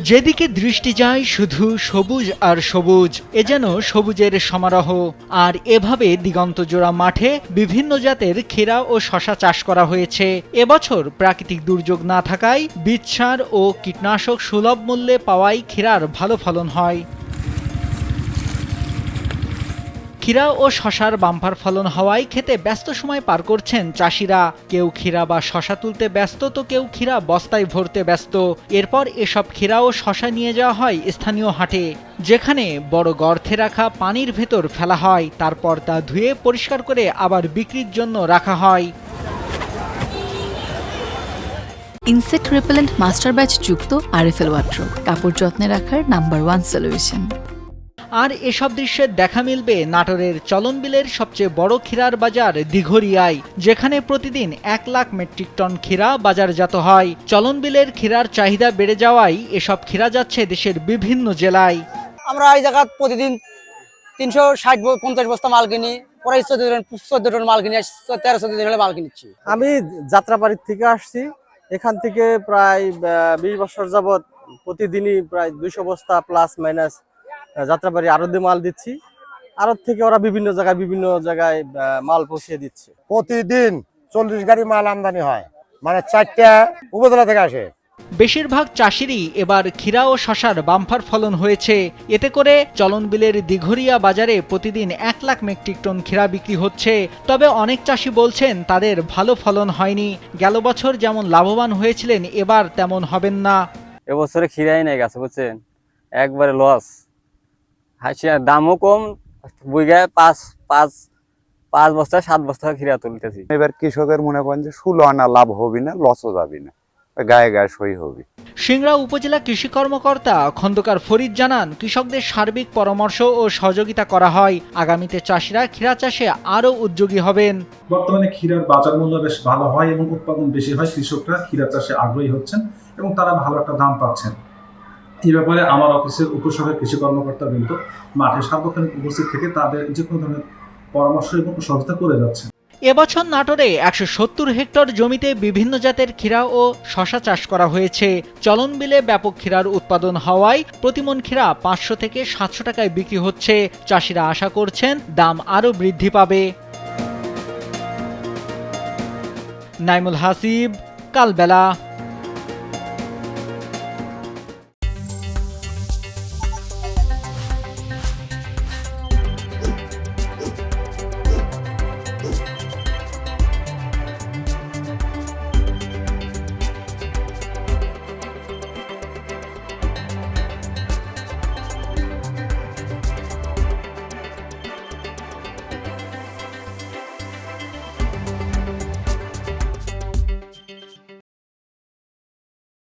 যেদিকে দৃষ্টি যায় শুধু সবুজ আর সবুজ, এ যেন সবুজের সমারোহ। আর এভাবে দিগন্তজোড়া মাঠে বিভিন্ন জাতের ক্ষীরা ও শশা চাষ করা হয়েছে। এবছর প্রাকৃতিক দুর্যোগ না থাকায় বীজ সার ও কীটনাশক সুলভ মূল্যে পাওয়ায় ক্ষীরার ভালো ফলন হয়। ক্ষীরা ও শশার বাম্পার ফলন হওয়ায় খেতে ব্যস্ত সময় পার করছেন চাষিরা। কেউ ক্ষীরা বা শশা তুলতে ব্যস্ত, তো কেউ ক্ষীরা বস্তায় ভরতে ব্যস্ত। এরপর এসব ক্ষীরা ও শশা নিয়ে যাওয়া হয় স্থানীয় হাটে, যেখানে বড় গর্তে রাখা পানির ভেতর ফেলা হয়। তারপর তা ধুয়ে পরিষ্কার করে আবার বিক্রির জন্য রাখা হয়। ইনসেক্ট রিপেলেন্ট মাস্টার ব্যাচ যুক্ত আরএফএল ওয়াট্রো, কাপড় যত্নে রাখার নাম্বার 1 সলিউশন। আর এসব দৃশ্যের দেখা মিলবে নাটোরের চলনবিলের সবচেয়ে বড় ক্ষীরার বাজার দিঘরিয়ায়, যেখানে প্রতিদিন 1 লাখ মেট্রিক টন ক্ষীরা বাজারজাত হয়। চলনবিলের ক্ষীরার চাহিদা বেড়ে যাওয়ায় এসব ক্ষীরা যাচ্ছে দেশের বিভিন্ন জেলায়। আমরা এই জায়গা প্রতিদিন 360-50 বস্তা মাল কিনি, পরে 14 টন মাল কিনি, 13-14 টন মাল কিনছি। আমি যাত্রাবাড়ির থেকে আসছি। এখান থেকে প্রায় 20 বছর যাবৎ প্রতিদিনই প্রায় 200 বস্তা প্লাস মাইনাস যাত্রাবাড়ি আড়তে মাল দিচ্ছি। আড়ত থেকে ওরা বিভিন্ন জায়গায় মাল পৌঁছে দিচ্ছে। প্রতিদিন 40 গাড়ি মাল আমদানি হয়, মানে 4টা উপজেলা থেকে আসে। বেশিরভাগ চাষিরই এবার ক্ষীরা ও শশার বাম্পার ফলন হয়েছে। এতে করে চলনবিলের দিঘরিয়া বাজারে প্রতিদিন 1 লাখ মেট্রিক টন ক্ষীরা বিক্রি হচ্ছে। তবে অনেক চাষি বলছেন তাদের ভালো ফলন হয়নি। গেল বছর যেমন লাভবান হয়েছিলেন এবার তেমন হবেন না। এবছরে ক্ষীরাই নেই গাছে, বুঝছেন, একবারে লস। হাসিয়া দামও কম, বিঘায় 5 বস্তা 7 বস্তা ক্ষীরা তুলতেছি। এবার কৃষকের মনে করেন যে 16 আনা লাভ হবে না, লসও যাবে না, গায়ে গায়ে সই হবে। সিংড়া উপজেলা কৃষি কর্মকর্তা খন্দকার ফরিদ জানান, কৃষকদের সার্বিক পরামর্শ ও সহযোগিতা করা হয়। আগামীতে চাষিরা ক্ষীরা চাষে আরও উদ্যোগী হবেন। বর্তমানে ক্ষীরার বাজার মূল্য বেশ ভালো হয় এবং উৎপাদন বেশি হয়। কৃষকরা ক্ষীরা চাষে আগ্রহী হচ্ছেন এবং তারা ভালো একটা দাম পাচ্ছেন। এই ব্যাপারে আমার অফিসের উপসহকারী কৃষি কর্মকর্তা কিন্তু মাঠে সার্বক্ষণিক উপস্থিত থেকে তাদের যে কোনো ধরনের পরামর্শ এবং সহযোগিতা করে যাচ্ছে। এবছর নাটোরে 170 হেক্টর জমিতে বিভিন্ন জাতের ক্ষীরা ও শশা চাষ করা হয়েছে। চলনবিলে ব্যাপক ক্ষীরার উৎপাদন হওয়ায় প্রতিমন ক্ষীরা 500 থেকে 700 টাকায় বিক্রি হচ্ছে। চাষিরা আশা করছেন দাম আরও বৃদ্ধি পাবে। নাইমুল হাসিব, কালবেলা।